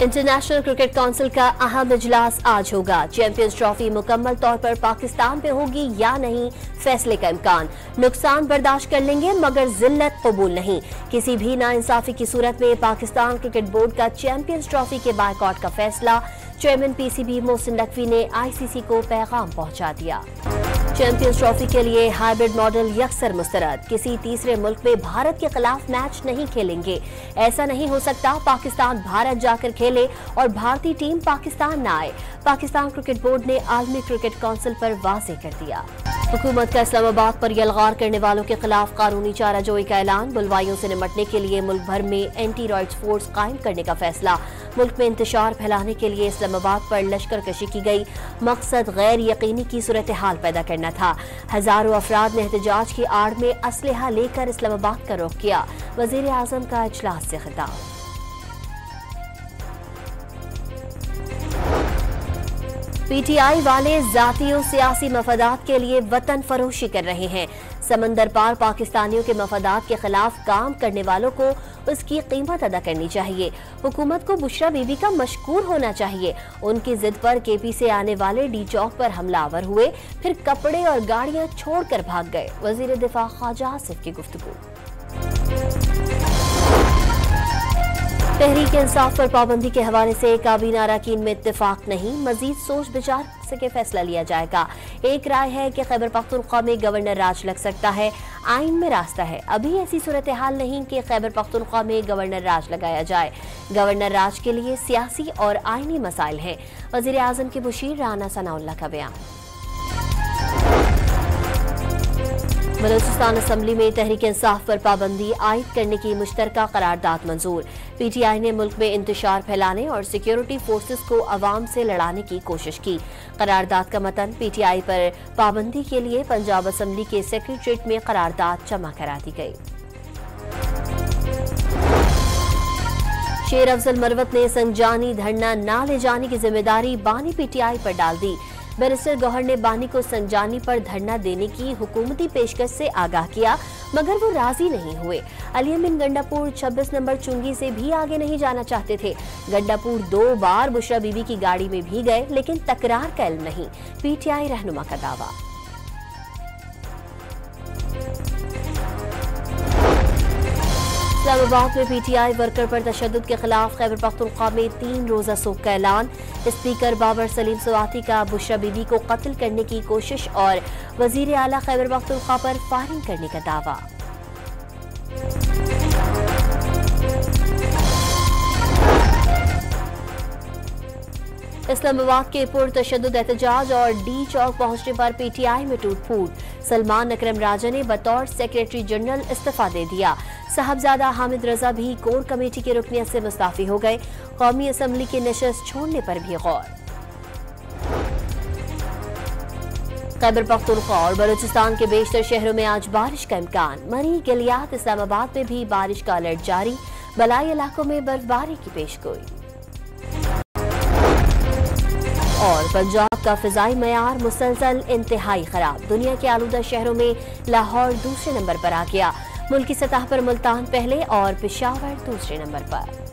International cricket council का अहम इजलास आज होगा। चैंपियंस ट्रॉफी मुकम्मल तौर पर पाकिस्तान पे होगी या नहीं, फैसले का इम्कान। नुकसान बर्दाश्त कर लेंगे मगर जिल्लत कबूल नहीं। किसी भी नाइंसाफी की सूरत में पाकिस्तान क्रिकेट बोर्ड का चैंपियंस ट्रॉफी के बायकॉट का फैसला। चेयरमैन पीसीबी मोहसिन नकवी ने आईसीसी को पैगाम पहुंचा दिया। चैंपियंस ट्रॉफी के लिए हाइब्रिड मॉडल यकसर मुस्तरद। किसी तीसरे मुल्क में भारत के खिलाफ मैच नहीं खेलेंगे। ऐसा नहीं हो सकता पाकिस्तान भारत जाकर खेले और भारतीय टीम पाकिस्तान न आए। पाकिस्तान क्रिकेट बोर्ड ने आलमी क्रिकेट काउंसिल पर वाज़ेह कर दिया। हुकूमत का इस्लामाबाद पर यलगार करने वालों के खिलाफ कानूनी चाराजोई का ऐलान। बुलवाइयों से निपटने के लिए मुल्क भर में एंटी रॉयट्स फोर्स कायम करने का फैसला। मुल्क में इंतशार फैलाने के लिए इस्लामाबाद पर लश्कर कशी की गई। मकसद गैर यकीनी की सूरत हाल पैदा करना था। हजारों अफराद ने एहतजाज की आड़ में असलहा लेकर इस्लामाबाद का रुख किया। वजीर आजम का इजलास से खिताब। पीटीआई वाले जाती और सियासी मफादात के लिए वतन फरोशी कर रहे हैं। समंदर पार पाकिस्तानियों के मफादात के खिलाफ काम करने वालों को उसकी कीमत अदा करनी चाहिए। हुकूमत को बुशरा बीबी का मशकूर होना चाहिए। उनकी जिद पर केपी से आने वाले डी चौक पर हमलावर हुए, फिर कपड़े और गाड़ियां छोड़कर भाग गए। वजीर दिफा ख्वाजा आसिफ की गुफ्तगू। तहरीक इंसाफ पर पाबंदी के हवाले से काबीना अरकान में इत्तेफाक नहीं। मजीद सोच विचार से फैसला लिया जाएगा। एक राय है कि खैबर पख्तूनख्वा में गवर्नर राज लग सकता है। आइन में रास्ता है। अभी ऐसी सूरत हाल नहीं कि खैबर पख्तूनख्वा में गवर्नर राज लगाया जाए। गवर्नर राज के लिए सियासी और आइनी मसाइल हैं। वजीर आजम के मुशीर राना सनाउल्लाह का बयान। बलूचिस्तान असम्बली में तहरीक इंसाफ पर पाबंदी आयद करने की मुश्तरका करारदाद मंजूर। पीटीआई ने मुल्क में इंतशार फैलाने और सिक्योरिटी फोर्सेस को अवाम से लड़ाने की कोशिश की। करारदाद का मतन पीटीआई पर पाबंदी के लिए पंजाब असम्बली के सेक्रेटरीट में करारदाद जमा करा दी गई। शेर अफजल मरवत ने संजानी धरना न ले जाने की जिम्मेदारी बानी पीटीआई पर डाल दी। बैरिस्टर गौहर ने बानी को संजानी पर धरना देने की हुकूमती पेशकश से आगाह किया मगर वो राजी नहीं हुए। अली अमीन गंडापुर 26 नंबर चुंगी से भी आगे नहीं जाना चाहते थे। गंडापुर 2 बार बुशरा बीबी की गाड़ी में भी गए लेकिन तकरार का इल्म नहीं। पीटीआई रहनुमा का दावा। इस्लामाबाद में पीटीआई वर्कर पर तशद्दुद के खिलाफ खैबर पख्तूनख्वा में 3 रोजा सोग का ऐलान। स्पीकर बाबर सलीम स्वाति का बुशरा बीबी को कत्ल करने की कोशिश और वजीर आला खैबर पख्तूनख्वा पर फायरिंग करने का दावा। इस्लामाबाद के पुरतशद्दुद एहतजाज और डी चौक पहुंचने पर पीटीआई में टूट फूट। सलमान अकरम राजा ने बतौर सेक्रेटरी जनरल इस्तीफा दे दिया। साहबजादा हामिद रजा भी कोर कमेटी की रुकनियत से मुस्ताफी हो गए। कौमी असम्बली की नशस्त छोड़ने पर भी गौर। खैबर पख्तूनख्वा और बलूचिस्तान के बेशतर शहरों में आज बारिश का इम्कान। मरी गलियात इस्लामाबाद में भी बारिश का अलर्ट जारी। बलाई इलाकों में बर्फबारी की पेशगोई। और पंजाब का फिजाई मयार मुसलसल इंतहाई खराब। दुनिया के आलूदा शहरों में लाहौर दूसरे नंबर पर आ गया। मुल्की सतह पर मुल्तान पहले और पेशावर दूसरे नंबर पर।